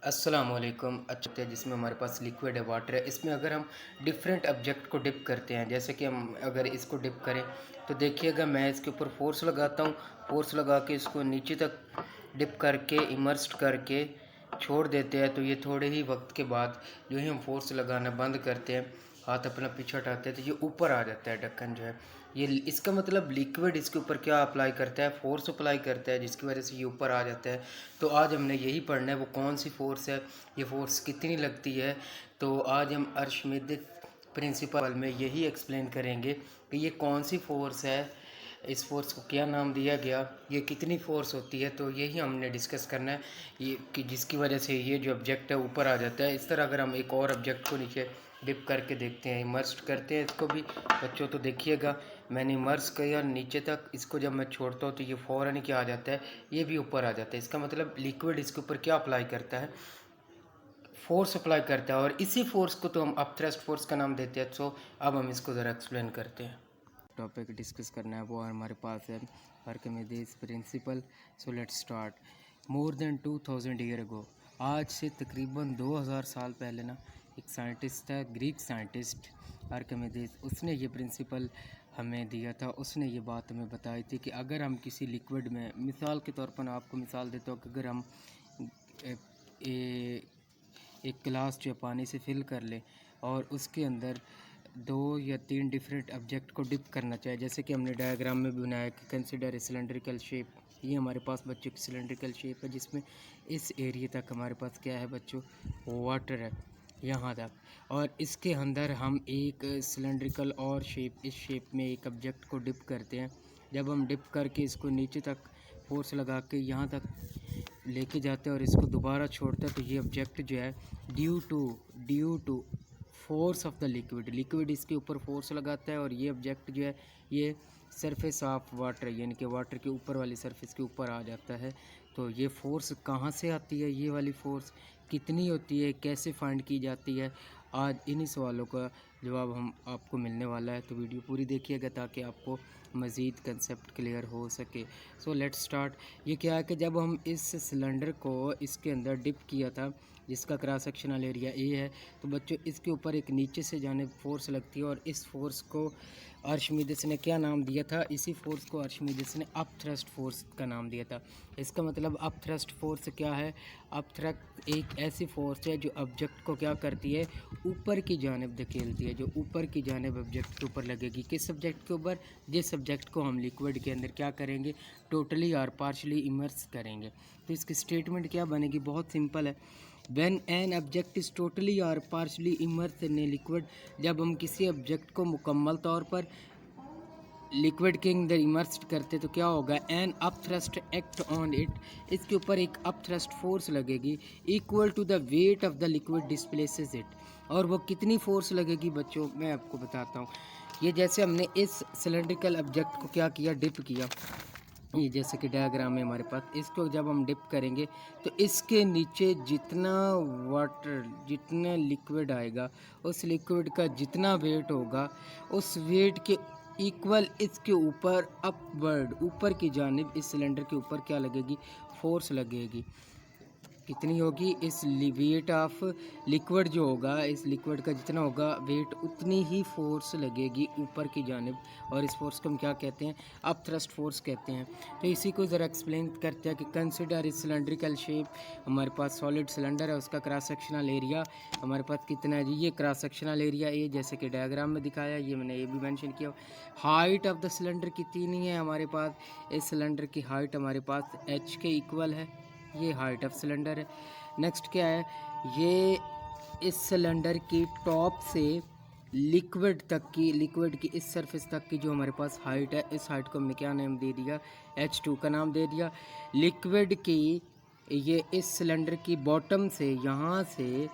अस्सलामुअलैकुम। अच्छा है जिसमें हमारे पास लिक्विड है, वाटर है। इसमें अगर हम डिफरेंट ऑब्जेक्ट को डिप करते हैं, जैसे कि हम अगर इसको डिप करें तो देखिएगा मैं इसके ऊपर फोर्स लगाता हूँ। फोर्स लगा के इसको नीचे तक डिप करके इमर्स्ड करके छोड़ देते हैं, तो ये थोड़े ही वक्त के बाद जो ही हम फोर्स लगाना बंद करते हैं, हाथ अपना पीछे हटाते हैं, तो ये ऊपर आ जाता है ढक्कन जो है। ये इसका मतलब लिक्विड इसके ऊपर क्या अप्लाई करता है, फोर्स अप्लाई करता है, जिसकी वजह से ये ऊपर आ जाता है। तो आज हमने यही पढ़ना है वो कौन सी फ़ोर्स है, ये फ़ोर्स कितनी लगती है। तो आज हम अर्शमीदिस प्रिंसिपल में यही एक्सप्लेन करेंगे कि ये कौन सी फ़ोर्स है, इस फोर्स को क्या नाम दिया गया, ये कितनी फ़ोर्स होती है। तो यही हमने डिस्कस करना है ये कि जिसकी वजह से ये जो ऑब्जेक्ट है ऊपर आ जाता है। इस तरह अगर हम एक और ऑब्जेक्ट को नीचे डिप करके देखते हैं, इमर्स्ड करते हैं इसको भी बच्चों, तो देखिएगा मैंने इमर्स किया नीचे तक, इसको जब मैं छोड़ता हूँ तो ये फ़ौरन क्या आ जाता है, ये भी ऊपर आ जाता है। इसका मतलब लिक्विड इसके ऊपर क्या अप्लाई करता है, फोर्स अप्लाई करता है, और इसी फोर्स को तो हम अपथ्रस्ट फोर्स का नाम देते हैं। सो अब हम इसको ज़रा एक्सप्लेन करते हैं। टॉपिक डिस्कस करना है वो हमारे पास है Archimedes principal. So let's start. More than 2000 year ago, आज से तकरीबन 2000 साल पहले ना, एक साइंटिस्ट था, ग्रीक साइंटिस्ट आर्किमिडीज, उसने ये प्रिंसिपल हमें दिया था। उसने ये बात हमें बताई थी कि अगर हम किसी लिक्विड में, मिसाल के तौर पर मैं आपको मिसाल देता हूँ कि अगर हम ए, ए, एक गिलास जो है पानी से फिल कर ले और उसके अंदर 2 या 3 डिफरेंट ऑब्जेक्ट को डिप करना चाहिए, जैसे कि हमने डायग्राम में भी बनाया कि कंसिडर ए सिलेंड्रिकल शेप। ये हमारे पास बच्चों की सिलेंड्रिकल शेप है, जिसमें इस एरिया तक हमारे पास क्या है बच्चों, वाटर है यहाँ तक, और इसके अंदर हम एक सिलेंड्रिकल और शेप, इस शेप में एक ऑब्जेक्ट को डिप करते हैं। जब हम डिप करके इसको नीचे तक फोर्स लगा के यहाँ तक लेके जाते हैं और इसको दोबारा छोड़ते हैं, तो ये ऑब्जेक्ट जो है due to force of the liquid इसके ऊपर फोर्स लगाता है, और ये ऑब्जेक्ट जो है ये सरफेस ऑफ वाटर, यानी कि वाटर के ऊपर वाली सरफेस के ऊपर आ जाता है। तो ये फोर्स कहाँ से आती है, ये वाली फोर्स कितनी होती है, कैसे फाइंड की जाती है, आज इन्हीं सवालों का जवाब हम आपको मिलने वाला है। तो वीडियो पूरी देखिएगा ताकि आपको मज़ीद कंसेप्ट क्लियर हो सके। So let's start. ये क्या है कि जब हम इस सिलेंडर को इसके अंदर डिप किया था, जिसका क्रॉस सेक्शनल एरिया ए है, तो बच्चों इसके ऊपर एक नीचे से जाने फोर्स लगती है, और इस फोर्स को आर्शिमिडीज ने क्या नाम दिया था, इसी फोर्स को आर्शिमिडीज ने अप थ्रस्ट फोर्स का नाम दिया था। इसका मतलब अप थ्रस्ट फोर्स क्या है, अप थ्रस्ट एक ऐसी फोर्स है जो ऑब्जेक्ट को क्या करती है, ऊपर की जानिब धकेलती है, जो ऊपर की जानिब ऑब्जेक्ट के ऊपर लगेगी। किस ऑब्जेक्ट के ऊपर, जिस ऑब्जेक्ट को हम लिक्विड के अंदर क्या करेंगे, टोटली और पार्शली इमर्स करेंगे। तो इसकी स्टेटमेंट क्या बनेगी, बहुत सिंपल है। When an object is totally और partially immerse in a liquid, जब हम किसी ऑब्जेक्ट को मुकम्मल तौर पर लिक्विड के अंदर इमर्स्ड करते तो क्या होगा, an up thrust act on it, इसके ऊपर एक अप थ्रस्ट फोर्स लगेगी equal to the weight of the liquid displaces it. और वो कितनी फोर्स लगेगी बच्चों, मैं आपको बताता हूँ। ये जैसे हमने इस सिलेंड्रिकल ऑब्जेक्ट को क्या किया, डिप किया, ये जैसे कि डायग्राम में हमारे पास, इसको जब हम डिप करेंगे तो इसके नीचे जितना वाटर, जितना लिक्विड आएगा, उस लिक्विड का जितना वेट होगा, उस वेट के इक्वल इसके ऊपर अपवर्ड, ऊपर की जानिब इस सिलेंडर के ऊपर क्या लगेगी, फोर्स लगेगी। कितनी होगी, इस वेट ऑफ लिक्विड जो होगा, इस लिक्विड का जितना होगा वेट, उतनी ही फोर्स लगेगी ऊपर की जानिब, और इस फोर्स को हम क्या कहते हैं, अप थ्रस्ट फोर्स कहते हैं। तो इसी को ज़रा एक्सप्लेन करते हैं कि कंसिडर इस सिलेंड्रिकल शेप, हमारे पास सॉलिड सिलेंडर है, उसका क्रॉस सेक्शनल एरिया हमारे पास कितना है जी, ये क्रॉस सेक्शनल एरिया ए, जैसे कि डायग्राम में दिखाया, ये मैंने ये भी मेंशन किया। हाइट ऑफ द सिलेंडर कितनी है हमारे पास, इस सिलेंडर की हाइट हमारे पास h के इक्वल है, ये हाइट ऑफ सिलेंडर है। नेक्स्ट क्या है, ये इस सिलेंडर की टॉप से लिक्विड तक की, लिक्विड की इस सरफेस तक की जो हमारे पास हाइट है, इस हाइट को हमने क्या नाम दे दिया, h2 का नाम दे दिया। लिक्विड की ये इस सिलेंडर की बॉटम से, यहाँ से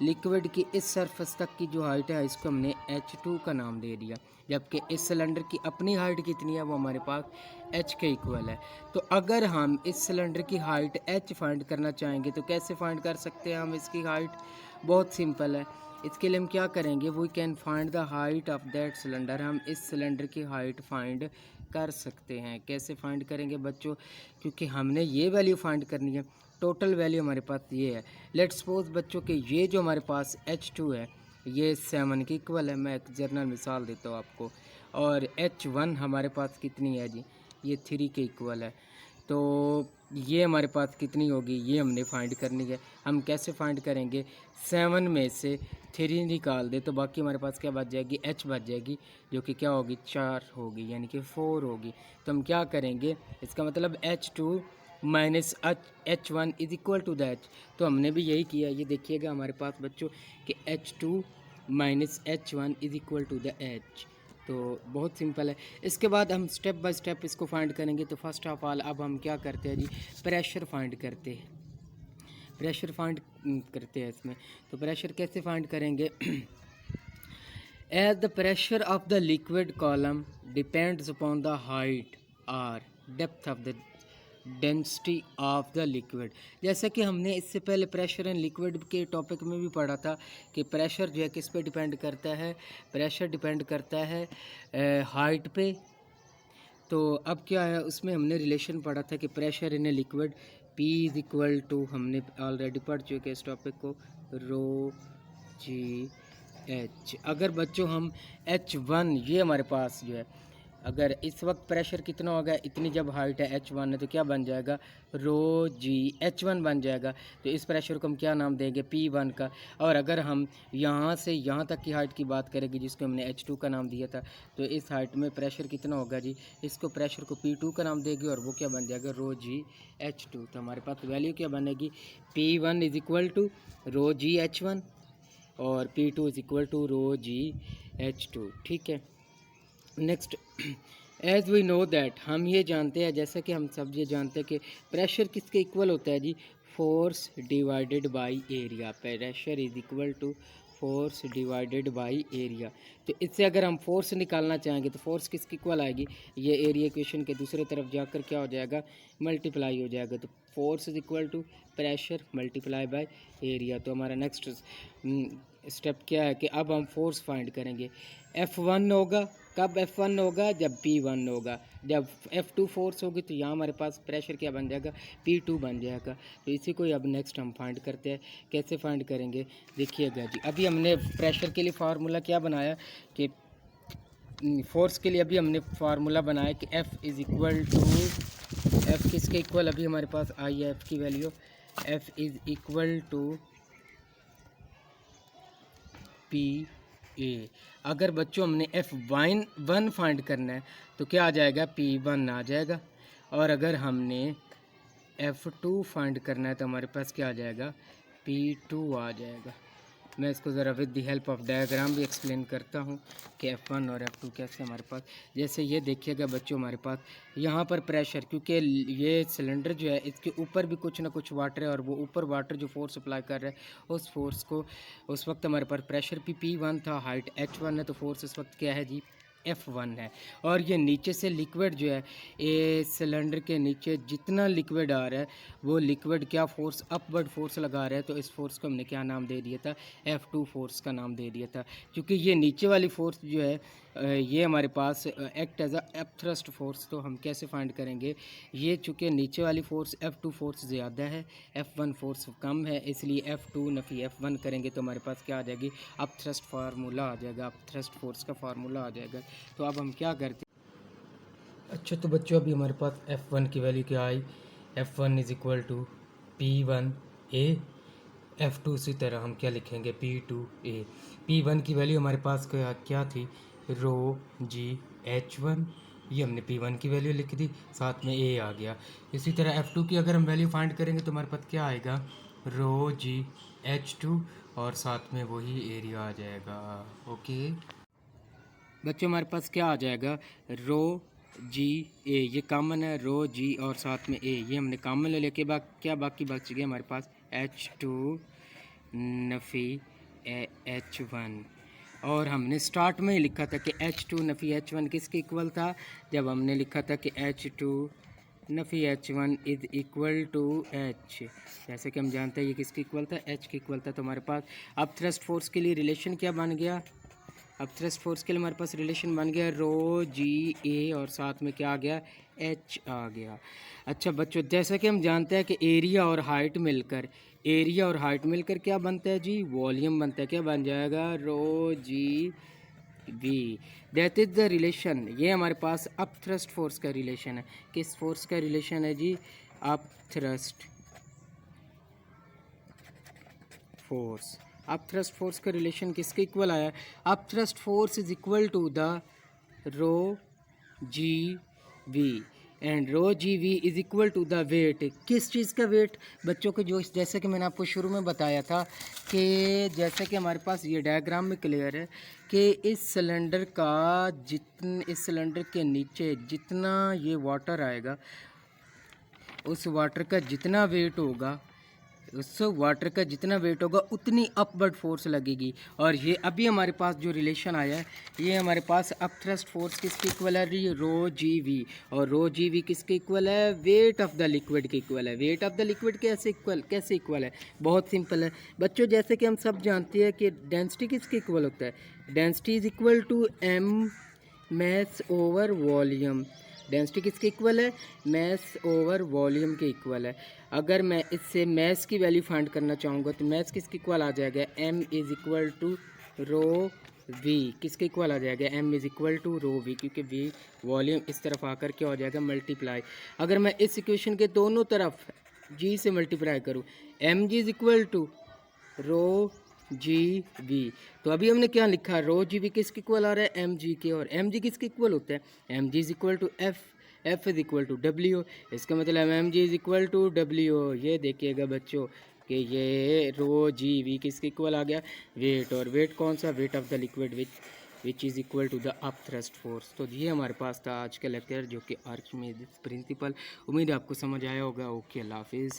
लिक्विड की इस सरफेस तक की जो हाइट है, इसको हमने h2 का नाम दे दिया। जबकि इस सिलेंडर की अपनी हाइट कितनी है, वो हमारे पास h के इक्वल है। तो अगर हम इस सिलेंडर की हाइट h फाइंड करना चाहेंगे तो कैसे फाइंड कर सकते हैं हम इसकी हाइट, बहुत सिंपल है। इसके लिए हम क्या करेंगे, we can find the height of that cylinder, हम इस सिलेंडर की हाइट फाइंड कर सकते हैं। कैसे फाइंड करेंगे बच्चों, क्योंकि हमने ये वैल्यू फाइंड करनी है, टोटल वैल्यू हमारे पास ये है। लेट्स सपोज बच्चों के ये जो हमारे पास H2 है ये 7 के इक्वल है। मैं एक जनरल मिसाल देता हूँ आपको। और H1 हमारे पास कितनी है जी, ये 3 के इक्वल है। तो ये हमारे पास कितनी होगी ये हमने फाइंड करनी है। हम कैसे फाइंड करेंगे, 7 में से 3 निकाल दे तो बाकी हमारे पास क्या बच जाएगी, H बच जाएगी, जो कि क्या होगी 4 होगी, यानी कि 4 होगी। तो हम क्या करेंगे, इसका मतलब H2 minus H1 is equal to the H। तो हमने भी यही किया। ये देखिएगा हमारे पास बच्चों कि H2 minus H1 is equal to the H। तो बहुत सिंपल है। इसके बाद हम स्टेप बाय स्टेप इसको फाइंड करेंगे। तो फर्स्ट ऑफ ऑल अब हम क्या करते हैं जी, प्रेशर फाइंड करते हैं। प्रेशर फाइंड करते हैं इसमें। तो प्रेशर कैसे फाइंड करेंगे as the pressure of the liquid column depends upon the height और depth of the density of the liquid. जैसा कि हमने इससे पहले प्रेशर एंड लिक्विड के टॉपिक में भी पढ़ा था कि प्रेशर जो है किस पे डिपेंड करता है, प्रेशर डिपेंड करता है हाइट पे। तो अब क्या है, उसमें हमने रिलेशन पढ़ा था कि pressure in a liquid P is equal to, हमने ऑलरेडी पढ़ चुके इस टॉपिक को, रो जी एच। अगर बच्चों हम H1 ये हमारे पास जो है, अगर इस वक्त प्रेशर कितना होगा, इतनी जब हाइट है H1 है तो क्या बन जाएगा, रो जी H1 बन जाएगा। तो इस प्रेशर को हम क्या नाम देंगे, P1 का। और अगर हम यहाँ से यहाँ तक की हाइट की बात करेंगे जिसको हमने H2 का नाम दिया था, तो इस हाइट में प्रेशर कितना होगा जी, इसको प्रेशर को P2 का नाम देगी और वो क्या बन जाएगा, रो जी H2। तो हमारे पास वैल्यू क्या बनेगी, P1 is equal to rho g H1 और P2 is equal to rho g H2। ठीक है। Next, as we know that, हम ये जानते हैं, जैसा कि हम सब ये जानते हैं कि प्रेशर किसके इक्वल होता है जी, force divided by area. Pressure is equal to force divided by area. तो इससे अगर हम फोर्स निकालना चाहेंगे तो फोर्स किसकी इक्वल आएगी, ये एरिया इक्वेशन के दूसरे तरफ जाकर क्या हो जाएगा, मल्टीप्लाई हो जाएगा। तो force is equal to pressure multiply by area. तो हमारा नेक्स्ट स्टेप क्या है कि अब हम फोर्स फाइंड करेंगे। F1 होगा, कब F1 होगा, जब P1 होगा। जब F2 फोर्स होगी तो यहाँ हमारे पास प्रेशर क्या बन जाएगा, P2 बन जाएगा। तो इसी को अब नेक्स्ट हम फाइंड करते हैं। कैसे फाइंड करेंगे देखिएगा जी, अभी हमने प्रेशर के लिए फार्मूला क्या बनाया कि फोर्स के लिए अभी हमने फार्मूला बनाया कि F is equal to, F किसके इक्वल, अभी हमारे पास आई है F की value, F is equal to P A. अगर बच्चों हमने F1 फाइंड करना है तो क्या आ जाएगा, P1 आ जाएगा। और अगर हमने F2 फाइंड करना है तो हमारे पास क्या आ जाएगा, P2 आ जाएगा। मैं इसको ज़रा with the help of diagram भी एक्सप्लेन करता हूँ कि F1 और F2 कैसे हमारे पास। जैसे ये देखिएगा बच्चों, हमारे पास यहाँ पर प्रेशर, क्योंकि ये सिलेंडर जो है इसके ऊपर भी कुछ ना कुछ वाटर है और वो ऊपर वाटर जो फोर्स अप्लाई कर रहा है उस फोर्स को, उस वक्त हमारे पास प्रेशर भी P1 था, हाइट H1 है, तो फोर्स इस वक्त क्या है जी, F1 है। और ये नीचे से लिक्विड जो है, ये सिलेंडर के नीचे जितना लिक्विड आ रहा है वो लिक्विड क्या फोर्स, अपवर्ड फोर्स लगा रहा है। तो इस फोर्स को हमने क्या नाम दे दिया था, F2 फोर्स का नाम दे दिया था। क्योंकि ये नीचे वाली फोर्स जो है ये हमारे पास act as a upthrust force. तो हम कैसे फाइंड करेंगे, ये चूँकि नीचे वाली फोर्स F2 फोर्स ज़्यादा है, F1 फोर्स कम है, इसलिए F2 नफी F1 करेंगे तो हमारे पास क्या आ जाएगी, अपथ्रस्ट फार्मूला आ जाएगा, अपथ्रस्ट फोर्स का फार्मूला आ जाएगा। तो अब हम क्या करते हैं, अच्छा तो बच्चों अभी हमारे पास F1 की वैल्यू क्या आई, F1 is equal to P1A। F2 इसी तरह हम क्या लिखेंगे, P2A। P1 की वैल्यू हमारे पास क्या थी, रो जी H1, ये हमने P1 की वैल्यू लिख दी, साथ में A आ गया। इसी तरह F2 की अगर हम वैल्यू फाइंड करेंगे तो हमारे पास क्या आएगा, रो जी H2 और साथ में वही एरिया आ जाएगा। ओके बच्चों, हमारे पास क्या आ जाएगा, रो जी ए, ये कॉमन है, रो जी और साथ में ए, ये हमने कॉमन ले लेके क्या बाकी बच गया हमारे पास H2 नफ़ी H1। और हमने स्टार्ट में ही लिखा था कि H2 नफ़ी H1 किसके इक्वल था, जब हमने लिखा था कि H2 नफ़ी H1 is equal to H। जैसे कि हम जानते हैं ये किसके इक्वल था, H के इक्वल था। तो हमारे पास अब थ्रस्ट फोर्स के लिए रिलेशन क्या बन गया, अब थ्रस्ट फोर्स के लिए हमारे पास रिलेशन बन गया रो जी ए और साथ में क्या आ गया एच आ गया। अच्छा बच्चों, जैसा कि हम जानते हैं कि एरिया और हाइट मिलकर क्या बनता है जी, वॉल्यूम बनता है। क्या बन जाएगा, rho ji V. That is the relation. ये हमारे पास अप थ्रस्ट फोर्स का रिलेशन है। किस फोर्स का रिलेशन है जी, up thrust force. Up thrust force का रिलेशन किसके इक्वल आया, up thrust force is equal to the rho ji V and rho ji V is equal to the weight. किस चीज़ का वेट बच्चों को, जो जैसे कि मैंने आपको शुरू में बताया था कि जैसे कि हमारे पास ये डायग्राम में क्लियर है कि इस सिलेंडर का इस सिलेंडर के नीचे जितना ये वाटर आएगा, उस वाटर का जितना वेट होगा, उतनी अपवर्ड फोर्स लगेगी। और ये अभी हमारे पास जो रिलेशन आया है, ये हमारे पास अप थ्रस्ट फोर्स किसके इक्वल है, रो जी वी। और रो जी वी किसके इक्वल है, वेट ऑफ द लिक्विड के इक्वल है। वेट ऑफ द लिक्विड कैसे इक्वल है, बहुत सिंपल है बच्चों। जैसे कि हम सब जानते हैं कि डेंसिटी किसके इक्वल होता है, density is equal to m mass over volume. Density किसके इक्वल है, मैस ओवर वॉल्यूम के इक्वल है। अगर मैं इससे मैस की वैल्यू फाइंड करना चाहूँगा तो मैस किसके इक्वल आ जाएगा, m is equal to rho V. किसके इक्वल आ जाएगा, m is equal to rho V, क्योंकि v वॉल्यूम इस तरफ आकर क्या हो जाएगा, मल्टीप्लाई। अगर मैं इस इक्वेशन के दोनों तरफ g से मल्टीप्लाई करूँ, m g is equal to rho ji V. तो अभी हमने क्या लिखा, रो जी वी किसके इक्वल आ रहा है, एम जी के। और एम जी किसके इक्वल होता है, m g is equal to F is equal to W. इसका मतलब m g is equal to W. ये देखिएगा बच्चों कि ये रो जी वी किसके इक्वल आ गया, वेट। और वेट कौन सा, weight of the liquid which is equal to the up thrust force. तो ये हमारे पास था आज का लेक्चर, जो कि आर्किमिडीज प्रिंसिपल। उम्मीद है आपको समझ आया होगा। ओके, अल्लाह हाफिज़।